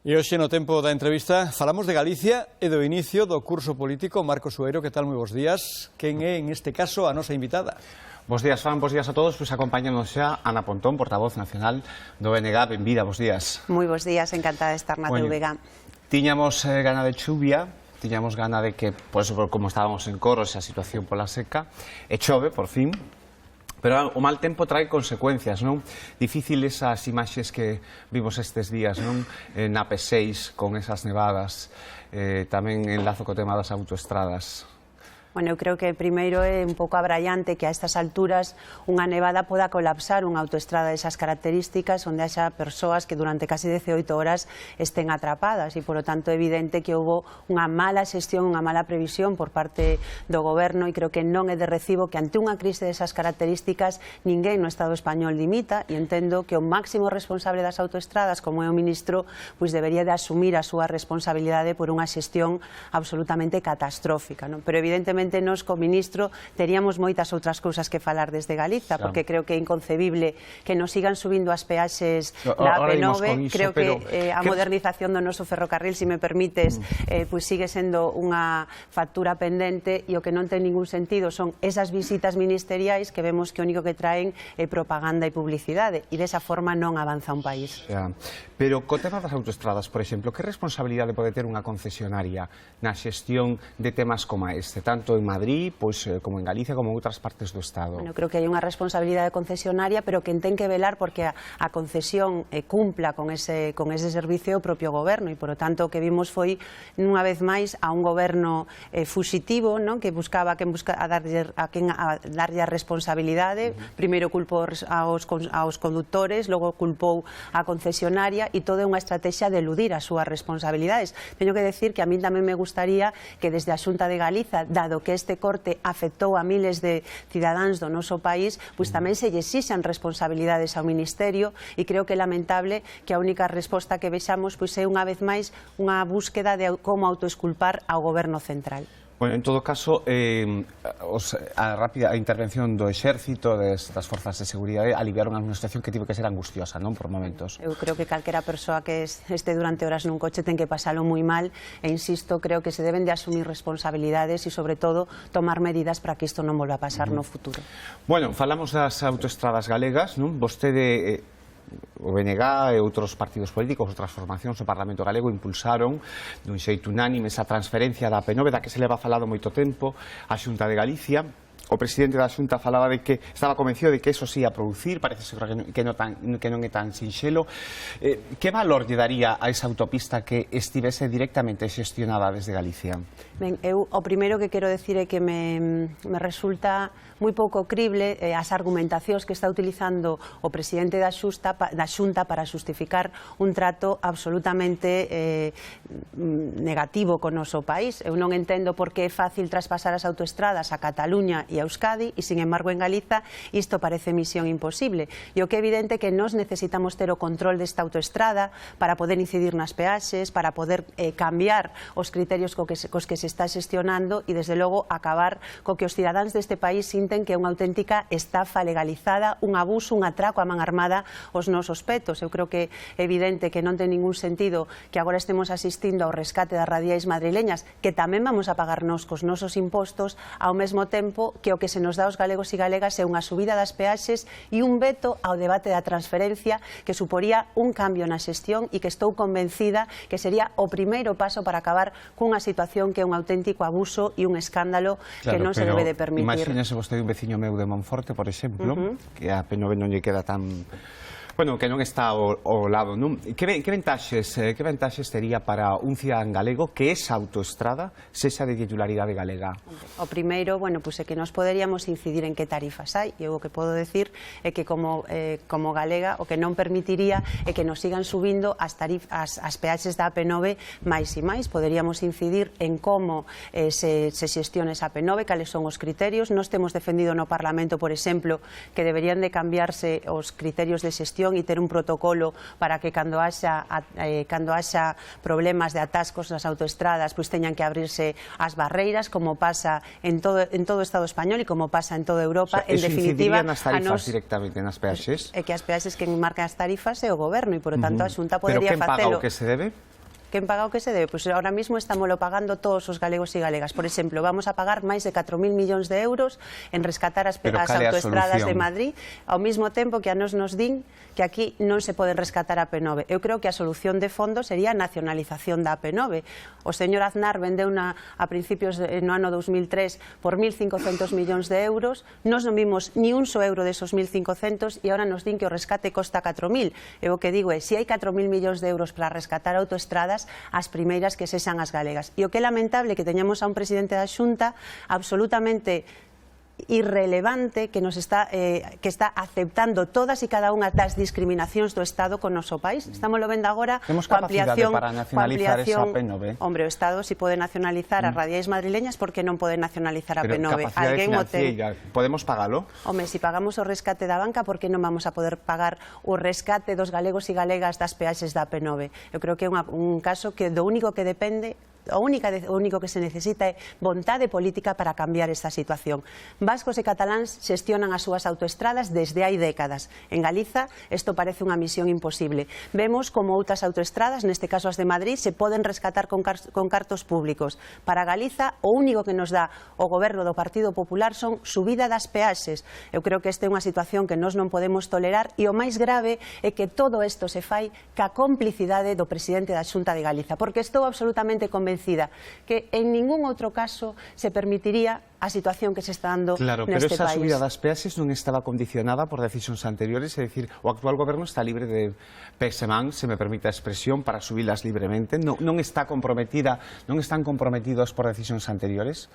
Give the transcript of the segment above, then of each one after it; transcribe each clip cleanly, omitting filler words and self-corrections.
E hoxe no tempo da entrevista falamos de Galicia e do inicio do curso político. Marcos Sueiro, que tal? Moi bons días. Quen é, en este caso, a nosa invitada? Bos días, Fran, bos días a todos. Pois acompáñanos xa Ana Pontón, portavoz nacional do BNG. Benvida, bos días. Moi bos días, encantada de estar na TVG. Tiñamos gana de chuvia, tiñamos gana de que, pois, como estábamos en Corros, a situación pola seca, e chove, por fin. Pero o mal tempo trae consecuencias, non? Difícil esas imaxes que vimos estes días, non? Na P6, con esas nevadas, tamén enlazo co tema das autoestradas. Bueno, eu creo que primeiro é un pouco abraiante que a estas alturas unha nevada poda colapsar unha autoestrada desas características onde haxa persoas que durante casi 18 horas estén atrapadas e, por lo tanto, é evidente que houve unha mala xestión, unha mala previsión por parte do goberno e creo que non é de recibo que ante unha crise desas características ninguén no Estado español dimita e entendo que o máximo responsable das autoestradas, como é o ministro, pois debería de asumir a súa responsabilidade por unha xestión absolutamente catastrófica, non? Pero evidentemente nos, co ministro, teríamos moitas outras cousas que falar desde Galiza, porque creo que é inconcebible que nos sigan subindo as peaxes da AP9. Creo que a modernización do noso ferrocarril, se me permites, pois sigue sendo unha factura pendente e o que non ten ningún sentido son esas visitas ministeriais que vemos que o único que traen é propaganda e publicidade e desa forma non avanza un país. Pero co tema das autoestradas, por exemplo, que responsabilidade pode ter unha concesionaria na xestión de temas como este, tanto en Madrid, pois, como en Galicia, como en outras partes do Estado? Bueno, creo que hai unha responsabilidade concesionaria, pero quen ten que velar porque a concesión cumpla con ese servicio o propio goberno e, por lo tanto, o que vimos foi, unha vez máis, a un goberno fuxitivo, non? Que buscaba a darlle a responsabilidade. Primeiro culpou aos condutores, logo culpou a concesionaria e toda unha estrategia de eludir as súas responsabilidades. Teño que decir que a mí tamén me gustaría que desde a Xunta de Galiza, dado que este corte afectou a miles de cidadáns do noso país, pois tamén se lle exixan responsabilidades ao Ministerio e creo que é lamentable que a única resposta que vexamos pois é unha vez máis unha búsqueda de como autoesculpar ao Goberno central. Bueno, en todo caso, a rápida intervención do Exército, das forzas de seguridade, aliviaron a unha situación que tivo que ser angustiosa, non, por momentos. Eu creo que calquera persoa que este durante horas nun coche ten que pasalo moi mal e, insisto, creo que se deben de asumir responsabilidades e, sobre todo, tomar medidas para que isto non volva a pasar no futuro. Bueno, falamos das autoestradas galegas, non? Vostede... o BNG e outros partidos políticos, outras formacións do Parlamento Galego impulsaron dun xeito unánime esa transferencia da AP9, da que se leva falado moito tempo, á Xunta de Galicia. O presidente da Xunta falaba de que estaba convencido de que eso se ia a producir, parece que non é tan sinxelo. Que valor lle daría a esa autopista que estivese directamente xestionada desde Galicia? Ben, eu o primeiro que quero decir é que me resulta moi pouco crible as argumentacións que está utilizando o presidente da Xunta para xustificar un trato absolutamente negativo con o noso país. Eu non entendo por que é fácil traspasar as autoestradas a Cataluña e a Euskadi e, sin embargo, en Galiza isto parece misión imposible. E o que é evidente é que nós necesitamos ter o control desta autoestrada para poder incidir nas peaxes, para poder cambiar os criterios cos que se está xestionando e, desde logo, acabar co que os cidadáns deste país sinten que é unha auténtica estafa legalizada, un abuso, un atraco a man armada aos nosos petos. Eu creo que é evidente que non ten ningún sentido que agora estemos asistindo ao rescate das radiais madrileñas, que tamén vamos a pagar nos cos nosos impostos, ao mesmo tempo que o que se nos dá aos galegos e galegas é unha subida das peaxes e un veto ao debate da transferencia que suporía un cambio na xestión e que estou convencida que sería o primeiro paso para acabar cunha situación que é un auténtico abuso e un escándalo que non se debe de permitir. Imagínese vostede un veciño meu de Monforte, por exemplo, que a AP9 non lle queda tan... Bueno, que non está ao lado, non? Que ventaxes tería para un cidadán galego que esa autoestrada sexa de titularidade galega? O primeiro, bueno, pois é que nos poderíamos incidir en que tarifas hai, e o que podo decir é que como galega o que non permitiría é que nos sigan subindo as peaxes da AP9 máis e máis. Poderíamos incidir en como se xestiona esa AP9, cales son os criterios. Nós temos defendido no Parlamento, por exemplo, que deberían de cambiarse os criterios de xestión e ter un protocolo para que cando haxa problemas de atascos nas autoestradas pois teñan que abrirse as barreiras, como pasa en todo o Estado español e como pasa en toda Europa. En definitiva, nas tarifas directamente nas peaxes? É que as peaxes que marcan as tarifas é o goberno e, por tanto, a Xunta podería facelo. Pero quen paga o que se debe? quen paga o que se debe? Pois ahora mismo estámoslo pagando todos os galegos e galegas. Por exemplo, vamos a pagar máis de 4.000 millóns de euros en rescatar as autoestradas de Madrid, ao mesmo tempo que a nos din que aquí non se poden rescatar a AP9. Eu creo que a solución de fondo sería a nacionalización da AP9. O señor Aznar vendeu a principios no ano 2003 por 1.500 millóns de euros, nos non vimos ni un só euro desos 1.500 e agora nos din que o rescate costa 4.000. Eu o que digo é, se hai 4.000 millóns de euros para rescatar autoestradas, as primeiras que sexan as galegas. E o que é lamentable que teñamos a un presidente da Xunta absolutamente irrelevante que está aceptando todas e cada unha das discriminacións do Estado con o noso país. Estamos lo vendo agora coa ampliación para nacionalizar esa AP9. Hombre, o Estado si pode nacionalizar as radiais madrileñas, porque non pode nacionalizar a AP9. Pero capacidade financiera, podemos pagalo? Home, se pagamos o rescate da banca, por que non vamos a poder pagar o rescate dos galegos e galegas das peaxes da AP9? Eu creo que é un caso que do único que depende, o único que se necesita é vontade política para cambiar esta situación. Vascos e cataláns xestionan as súas autoestradas desde hai décadas. En Galiza isto parece unha misión imposible. Vemos como outras autoestradas, neste caso as de Madrid, se poden rescatar con cartos públicos. Para Galiza, o único que nos dá o goberno do Partido Popular son subida das peaxes. Eu creo que esta é unha situación que nós non podemos tolerar e o máis grave é que todo isto se fai ca complicidade do presidente da Xunta de Galiza, porque estou absolutamente convencida que en ningún outro caso se permitiría a situación que se está dando neste país. Claro, pero esa subida das peaxes non estaba condicionada por decisións anteriores, é dicir, o actual goberno está libre de pesemán, se me permite a expresión, para subilas libremente, non está comprometida, non están comprometidos por decisións anteriores?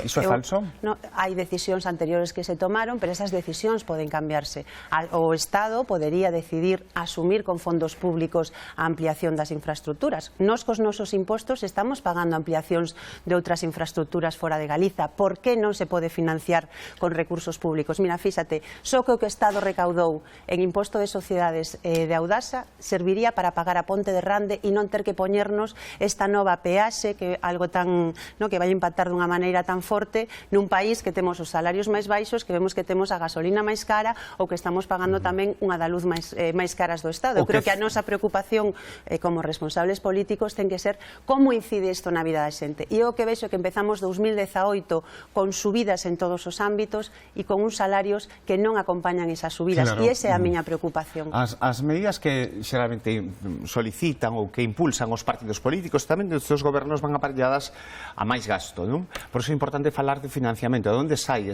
Iso é falso? Hai decisións anteriores que se tomaron, pero esas decisións poden cambiarse. O Estado podería decidir asumir con fondos públicos a ampliación das infraestructuras. Nos cos nosos impostos estamos pagando ampliacións de outras infraestructuras fora de Galiza. Por que non se pode financiar con recursos públicos? Mira, fíxate, só que o que o Estado recaudou en imposto de sociedades de Audasa serviría para pagar a Ponte de Rande e non ter que poñernos esta nova peaxe, que algo tan, que vai impactar dunha maneira tan forte nun país que temos os salarios máis baixos, que vemos que temos a gasolina máis cara ou que estamos pagando tamén unha da luz máis caras do Estado. Eu creo que a nosa preocupación como responsables políticos ten que ser como incide isto na vida da xente. E o que vexo que empezamos 2018 con subidas en todos os ámbitos e con uns salarios que non acompañan esas subidas. E esa é a miña preocupación. As medidas que xeralmente solicitan ou que impulsan os partidos políticos tamén destes gobernos van aparelladas a máis gasto, non? Por iso é importante falar de financiamento. De onde sai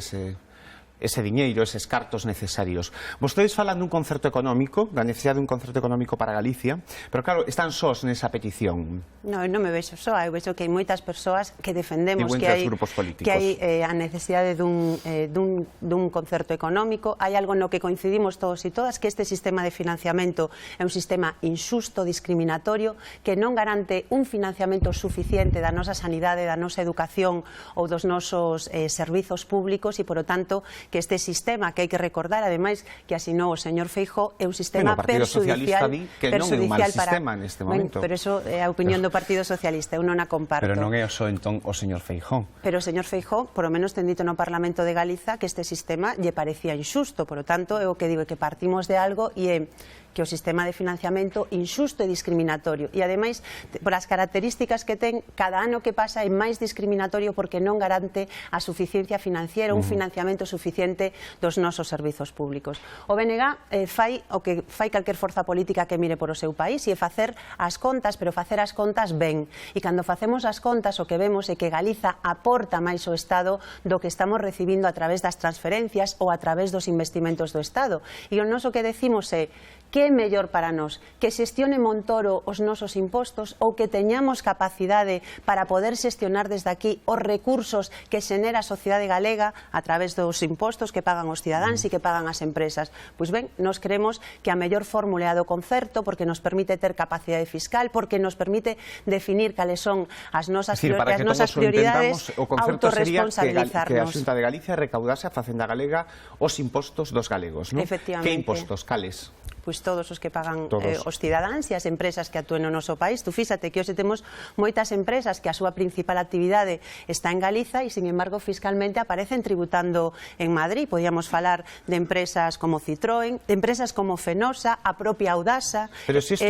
ese diñeiro, eses cartos necesarios? Vostedes falan dun concerto económico, da necesidade dun concerto económico para Galicia, pero claro, están sós nesa petición. Non me vexo só, eu vexo que hai moitas persoas que defendemos que hai a necesidade dun concerto económico. Hai algo no que coincidimos todos e todas, que este sistema de financiamento é un sistema injusto, discriminatorio, que non garante un financiamento suficiente da nosa sanidade, da nosa educación ou dos nosos servizos públicos e, por o tanto, que este sistema, que hai que recordar, ademais, que asinou o señor Feijóo, é un sistema perxudicial sistema neste momento. Pero iso é a opinión do Partido Socialista, eu non a comparto. Pero non é só entón o señor Feijóo. Pero o señor Feijóo, por lo menos ten dito no Parlamento de Galiza que este sistema lle parecía injusto, por lo tanto, é o que digo, que partimos de algo e é que o sistema de financiamento injusto e discriminatorio. E, ademais, por as características que ten, cada ano que pasa é máis discriminatorio porque non garante a suficiencia financiera, un financiamento suficiente dos nosos servizos públicos. O BNG fai o que fai calquer forza política que mire por o seu país e é facer as contas, pero facer as contas ben. E cando facemos as contas, o que vemos é que Galiza aporta máis ao Estado do que estamos recibindo a través das transferencias ou a través dos investimentos do Estado. E o noso que decimos é que é mellor para nós, que xestione Montoro os nosos impostos ou que teñamos capacidade para poder xestionar desde aquí os recursos que xenera a sociedade galega a través dos impostos que pagan os cidadáns e que pagan as empresas. Pois ben, nós creemos que a mellor fórmula é a do concerto, porque nos permite ter capacidade fiscal, porque nos permite definir cales son as nosas prioridades, autorresponsabilizarnos. Que a Xunta de Galicia recaudase a Facenda Galega os impostos dos galegos, non? Efectivamente. Que impostos? Cales? pois todos os que pagan Todos. os cidadáns e as empresas que actúen no noso país. Tú fíxate que hoxe temos moitas empresas que a súa principal actividade está en Galiza e, sin embargo, fiscalmente aparecen tributando en Madrid. Podíamos falar de empresas como Citroën, de empresas como Fenosa, a propia Audasa. Pero se isto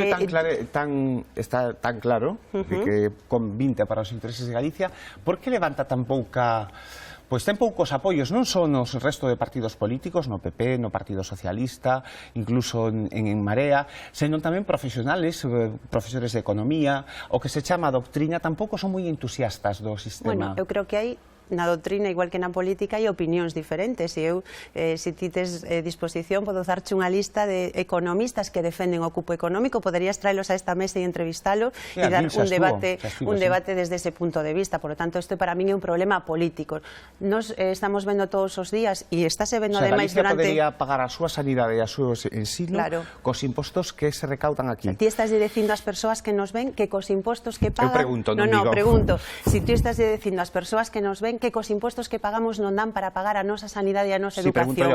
está tan claro de que convinte para os intereses de Galicia, por que levanta tan pouca... Pois ten poucos apoios, non só nos resto de partidos políticos, no PP, no Partido Socialista, incluso en Marea, senón tamén profesionales, profesores de economía, o que se chama doctrina, tampouco son moi entusiastas do sistema. Bueno, eu creo que hai na doutrina, igual que na política, hai opinións diferentes. E eu, se ti tes disposición, podo darche unha lista de economistas que defenden o cupo económico, poderías traelos a esta mesa e entrevistalos e dar un debate desde ese punto de vista. Por lo tanto, isto para min é un problema político. Nos estamos vendo todos os días e estáse vendo ademais durante... Galicia podería pagar a súa sanidade e a súa ensino cos impostos que se recaudan aquí. Ti estás dicindo ás persoas que nos ven que cos impostos que pagan... Eu pregunto, non digo. digo. Pregunto. Si ti estás dicindo ás persoas que nos ven que cos impostos que pagamos non dan para pagar a nosa sanidade e a nosa educación.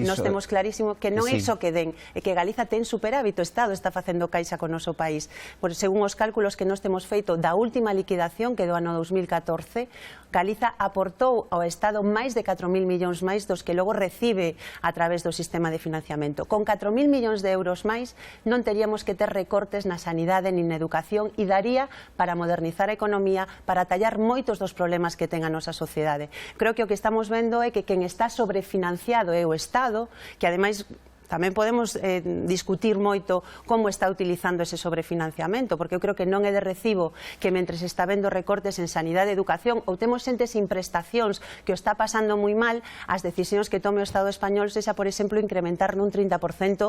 Nos temos clarísimo que non é iso que den, é que Galiza ten superávit, o Estado está facendo caixa con o noso país. Por según os cálculos que nos temos feito da última liquidación, que do ano 2014, Galiza aportou ao Estado máis de 4.000 millóns máis dos que logo recibe a través do sistema de financiamento. Con 4.000 millóns de euros máis non teríamos que ter recortes na sanidade nin na educación e daría para modernizar a economía, para tallar moitos dos problemas que ten a nosa sociedade. Creo que o que estamos vendo é que quen está sobrefinanciado é o Estado, que ademais tamén podemos discutir moito como está utilizando ese sobrefinanciamento, porque eu creo que non é de recibo que mentre se está vendo recortes en sanidade e educación ou temos xente sin prestacións que o está pasando moi mal, as decisións que tome o Estado español sexa, por exemplo, incrementar nun 30%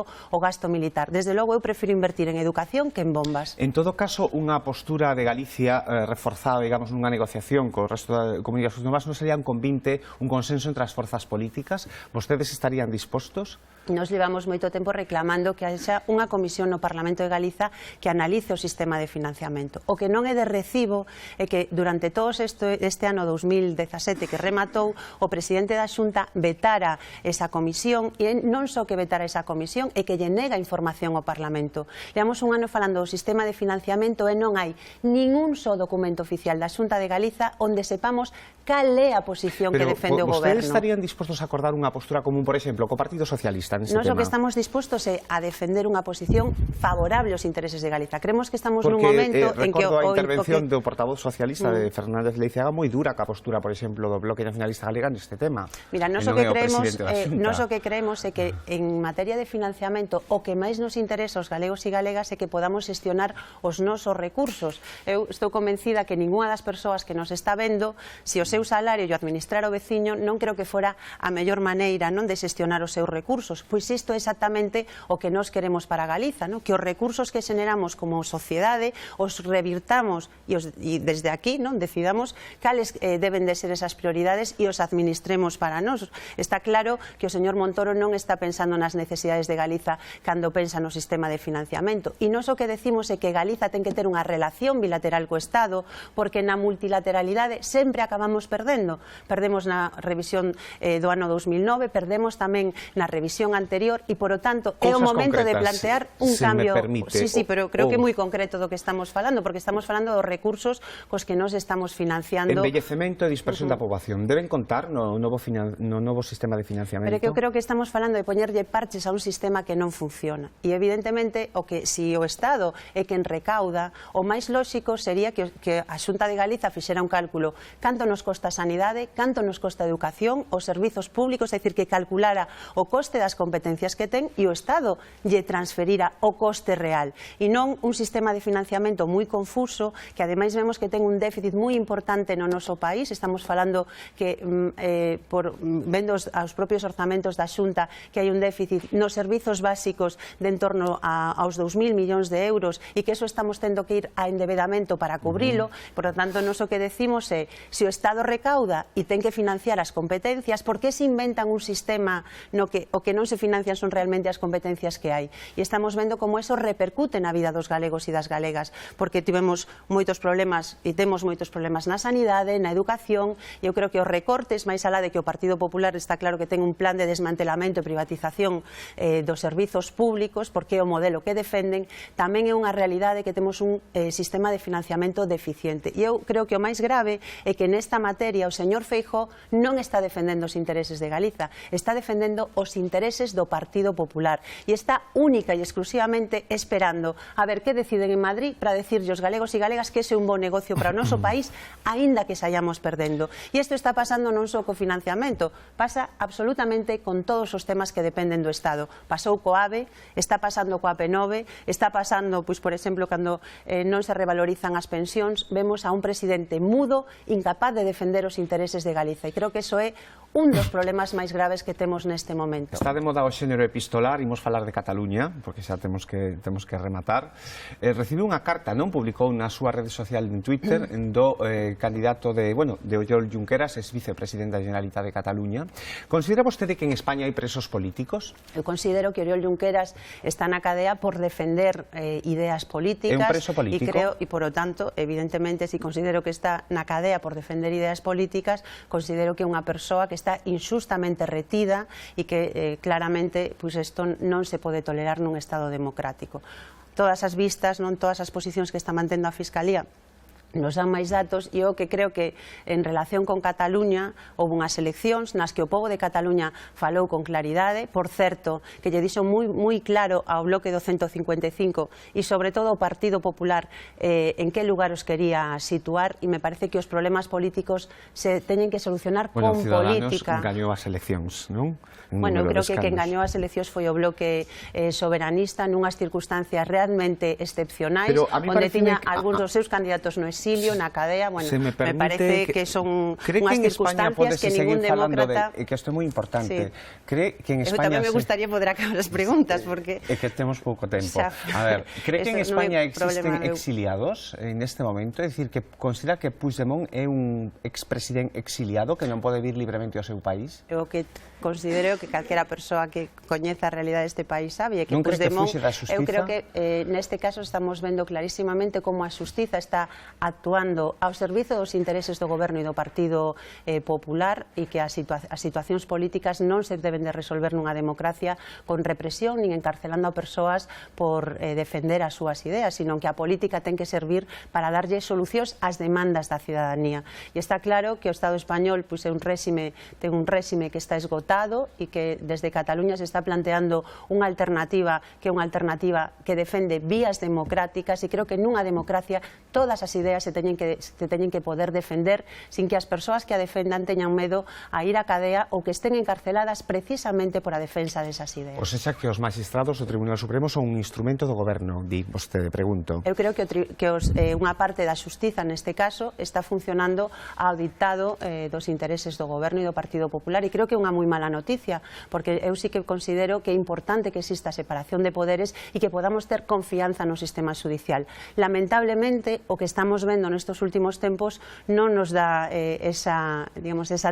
o gasto militar. Desde logo, eu prefiro invertir en educación que en bombas. En todo caso, unha postura de Galicia reforzada, digamos, nunha negociación co resto da comunidade autónomas non sería un convite, un consenso entre as forzas políticas? Vostedes estarían dispostos? Nos levamos moito tempo reclamando que haxa unha comisión no Parlamento de Galiza que analice o sistema de financiamento. O que non é de recibo é que durante todo este ano 2017 que rematou, o presidente da Xunta vetara esa comisión e non só que vetara esa comisión, é que lle nega información ao Parlamento. Levamos un ano falando do sistema de financiamento e non hai ningún só documento oficial da Xunta de Galiza onde sepamos cal é a posición que defende o Goberno. Vostedes estarían dispostos a acordar unha postura común, por exemplo, co Partido Socialista neste tema? Nós o que estamos dispostos é a defender unha posición favorable aos intereses de Galiza. Creemos que estamos nun momento en que... Recordo a intervención do portavoz socialista de Fernández Leiceaga moi dura ca postura, por exemplo, do Bloque Nacionalista Galega neste tema. Mira, nós o que creemos é que en materia de financiamento o que máis nos interesa aos galegos e galegas é que podamos xestionar os nosos recursos. Eu estou convencida que ninguna das persoas que nos está vendo, se o seu salario e o administrar o veciño, non creo que fora a mellor maneira non de xestionar os seus recursos. Pois isto é exactamente o que nós queremos para Galiza, non? Que os recursos que xeneramos como sociedade os revirtamos e desde aquí non decidamos cales deben de ser esas prioridades e os administremos para nós. Está claro que o señor Montoro non está pensando nas necesidades de Galiza cando pensa no sistema de financiamento. E nós o que decimos é que Galiza ten que ter unha relación bilateral co Estado, porque na multilateralidade sempre acabamos perdendo. Perdemos na revisión do ano 2009, perdemos tamén na revisión anterior e, por o tanto, é o momento de plantear un cambio. Sí, pero creo que é moi concreto do que estamos falando, porque estamos falando dos recursos cos que nós estamos financiando. Envellecemento e dispersión da poboación. Deben contar no novo sistema de financiamento? Pero que eu creo que estamos falando de poñerlle parches a un sistema que non funciona. E, evidentemente, o que si o Estado é quen recauda, o máis lóxico sería que a Xunta de Galiza fixera un cálculo canto nos costa a sanidade, canto nos costa a educación, os servizos públicos, é dicir, que calculara o coste das competencias que ten e o Estado lle transferira o coste real e non un sistema de financiamento moi confuso que ademais vemos que ten un déficit moi importante no noso país. Estamos falando que vendo aos propios orzamentos da Xunta que hai un déficit nos servizos básicos de en torno aos 2.000 millóns de euros e que eso estamos tendo que ir a endebedamento para cubrilo. Por lo tanto, nós o que decimos é se o Estado recauda e ten que financiar as competencias, por que se inventan un sistema no que o que non se se financian son realmente as competencias que hai. E estamos vendo como eso repercute na vida dos galegos e das galegas, porque tivemos moitos problemas e temos moitos problemas na sanidade, na educación, e eu creo que os recortes, máis alá de que o Partido Popular está claro que ten un plan de desmantelamento e privatización dos servizos públicos, porque é o modelo que defenden, tamén é unha realidade que temos un sistema de financiamento deficiente. E eu creo que o máis grave é que nesta materia o señor Feijóo non está defendendo os intereses de Galiza, está defendendo os intereses do Partido Popular e está única e exclusivamente esperando a ver que deciden en Madrid para decirlle aos galegos e galegas que ese é un bo negocio para o noso país, aínda que saíamos perdendo. E isto está pasando non só co financiamento, pasa absolutamente con todos os temas que dependen do Estado. Pasou co AVE, está pasando coa P9, está pasando, pois, por exemplo, cando non se revalorizan as pensións, vemos a un presidente mudo, incapaz de defender os intereses de Galiza. E creo que iso é un dos problemas máis graves que temos neste momento. Está de moda o xénero epistolar, imos falar de Cataluña, porque xa temos que rematar. Recibiu unha carta, non? Publicou na súa rede social en Twitter do candidato de Oriol Junqueras, ex vicepresidente da Generalitat de Cataluña. Considera vostede que en España hai presos políticos? Eu considero que Oriol Junqueras está na cadea por defender ideas políticas. É un preso político? E, por o tanto, evidentemente, si considero que está na cadea por defender ideas políticas, considero que é unha persoa que está injustamente retida e que claramente isto non se pode tolerar nun Estado democrático. Todas as vistas, non todas as posicións que está mantendo a Fiscalía nos dan máis datos e eu que creo que en relación con Cataluña houve unhas eleccións nas que o pobo de Cataluña falou con claridade, por certo, que lle dixo moi claro ao bloque do 155 e sobre todo ao Partido Popular en que lugar os quería situar e me parece que os problemas políticos se teñen que solucionar con política. Ciudadanos gañou as eleccións, non? Bueno, creo que quen gañou as eleccións foi o bloque soberanista nunhas circunstancias realmente excepcionais, onde tiña algúns dos seus candidatos no exilio, na cadea, bueno, me parece que son unhas circunstancias que ningún demócrata... Que isto é moi importante. Cree que en Eu España... tamén me gustaría poder acabar as preguntas, porque... É que temos pouco tempo. A ver, cree que en España existen exiliados neste momento? É dicir, que considera que Puigdemont é un expresidente exiliado que non pode vir libremente ao seu país? Eu que considero que calquera persoa que coñeza a realidade deste país sabe que non cree que Puigdemont, fuxe da xustiza? eu creo que neste caso estamos vendo clarísimamente como a xustiza está actuando ao servizo dos intereses do goberno e do Partido Popular e que as situacións políticas non se deben de resolver nunha democracia con represión nin encarcelando a persoas por defender as súas ideas, sino que a política ten que servir para darlle solucións ás demandas da ciudadanía. E está claro que o Estado español ten un réxime que está esgotado e que desde Cataluña se está planteando unha alternativa que é unha alternativa que defende vías democráticas e creo que nunha democracia todas as ideas se teñen que poder defender sin que as persoas que a defendan teñan medo a ir á cadea ou que estén encarceladas precisamente por a defensa desas ideas. O sea que os magistrados do Tribunal Supremo son un instrumento do goberno, di vostede, pregunto. Eu creo que unha parte da xustiza neste caso está funcionando ao dictado dos intereses do goberno e do Partido Popular e creo que é unha moi mala noticia, porque eu sí que considero que é importante que exista separación de poderes e que podamos ter confianza no sistema judicial. Lamentablemente, o que estamos vendo nestes últimos tempos non nos dá esa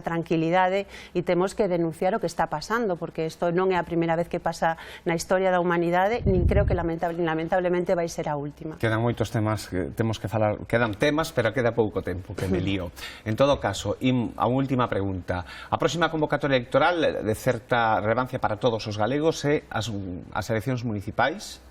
tranquilidade e temos que denunciar o que está pasando, porque isto non é a primeira vez que pasa na historia da humanidade, nin creo que lamentablemente vai ser a última. Quedan moitos temas que temos que falar, quedan temas, pero queda pouco tempo, que me lío. En todo caso, a última pregunta. A próxima convocatoria electoral de certa relevancia para todos os galegos é as eleccións municipais,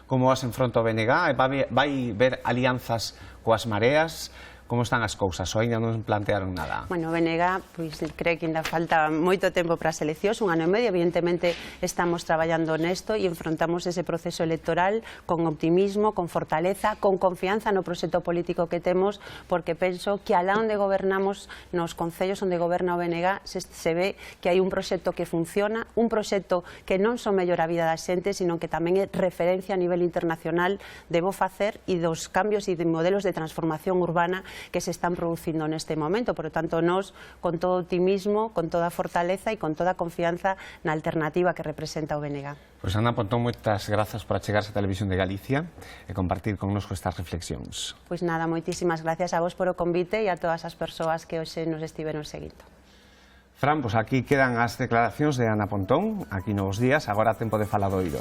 como as enfronta o BNG, vai ver alianzas coas mareas, como están as cousas, ou ainda non plantearon nada? Bueno, o BNG, pois, creo que ainda falta moito tempo para as eleccións, un ano e medio, evidentemente estamos traballando nesto e enfrontamos ese proceso electoral con optimismo, con fortaleza, con confianza no proxecto político que temos, porque penso que alá onde gobernamos, nos concellos onde goberna o BNG, se ve que hai un proxecto que funciona, un proxecto que non só mellora a vida da xente, sino que tamén é referencia a nivel internacional de bo facer e dos cambios e de modelos de transformación urbana que se están producindo neste momento. Por lo tanto, nós, con todo optimismo, con toda fortaleza e con toda confianza na alternativa que representa o BNG. Pois Ana Pontón, moitas grazas por achegarse á Televisión de Galicia e compartir connosco estas reflexións. Pois nada, moitísimas gracias a vos por o convite e a todas as persoas que hoxe nos estiveron seguindo. Fran, pois aquí quedan as declaracións de Ana Pontón, aquí Novos Días, agora tempo de faladoiro.